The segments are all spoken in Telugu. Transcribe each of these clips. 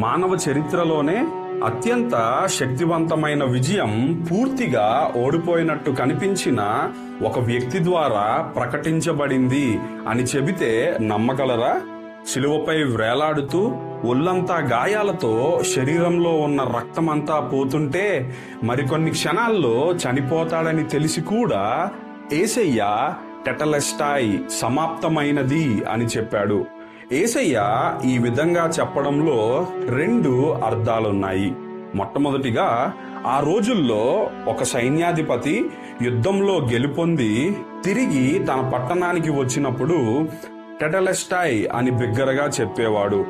మానవ చరిత్రలోనే అత్యంత శక్తివంతమైన విజయం పూర్తిగా ఓడిపోయినట్టు కనిపించిన ఒక వ్యక్తి ద్వారా ప్రకటించబడింది అని చెబితే నమ్మగలరా? శిలువపై వ్రేలాడుతూ ఒళ్ళంతా గాయాలతో శరీరంలో ఉన్న రక్తమంతా పోతుంటే మరికొన్ని క్షణాల్లో చనిపోతాడని తెలిసి కూడా యేసయ్య టెటెలెస్టాయ్ సమాప్తమైనది అని చెప్పాడు. యేసయ్య ఈ విధంగా చెప్పడంలో 2 అర్థాలున్నాయి. మొట్టమొదటిగా, ఆ రోజుల్లో ఒక సైన్యాధిపతి యుద్ధంలో గెలుపొంది తిరిగి తన పట్టణానికి వచ్చినప్పుడు టెటెలెస్టాయ్ అని బిగ్గరగా చెప్పేవాడు.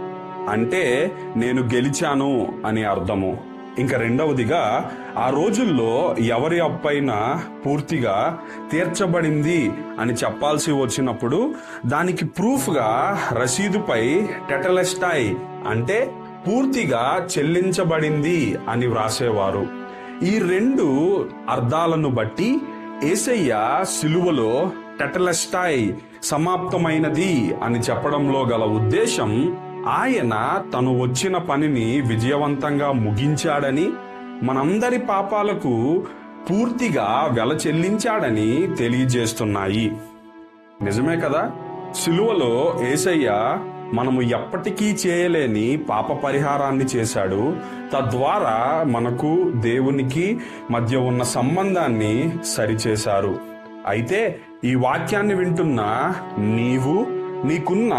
అంటే నేను గెలిచాను అని అర్థము. ఇంకా రెండవదిగా, ఆ రోజుల్లో ఎవరి అప్పైనా పూర్తిగా తీర్చబడింది అని చెప్పాల్సి వచ్చినప్పుడు దానికి ప్రూఫ్గా రసీదుపై టెటెలెస్టాయ్ అంటే పూర్తిగా చెల్లించబడింది అని వ్రాసేవారు. ఈ 2 అర్థాలను బట్టి యేసయ్య సిలువలో టెటెలెస్టాయ్ సమాప్తమైనది అని చెప్పడంలో గల ఉద్దేశం, ఆయన తను వచ్చిన పనిని విజయవంతంగా ముగించాడని, మనందరి పాపాలకు పూర్తిగా వెల చెల్లించాడని తెలియజేస్తున్నాయి. నిజమే కదా? సిలువలో యేసయ్య మనము ఎప్పటికీ చేయలేని పాప పరిహారాన్ని చేశాడు. తద్వారా మనకు దేవునికి మధ్య ఉన్న సంబంధాన్ని సరిచేశారు. అయితే ఈ వాక్యాన్ని వింటున్న నీవు నీకున్న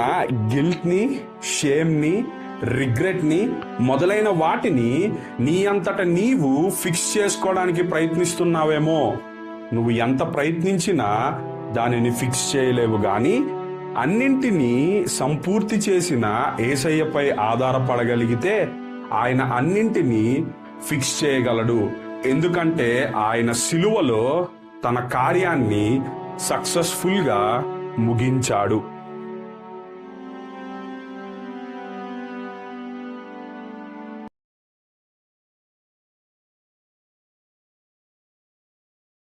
గిల్ట్ ని, షేమ్ ని, రిగ్రెట్ ని మొదలైన వాటిని నీ అంతట నీవు ఫిక్స్ చేసుకోవడానికి ప్రయత్నిస్తున్నావేమో. నువ్వు ఎంత ప్రయత్నించినా దానిని ఫిక్స్ చేయలేవు గాని అన్నింటినీ సంపూర్తి చేసిన యేసయ్యపై ఆధారపడగలిగితే ఆయన అన్నింటినీ ఫిక్స్ చేయగలడు. ఎందుకంటే ఆయన సిలువలో తన కార్యాన్ని సక్సెస్ఫుల్ గా ముగించాడు.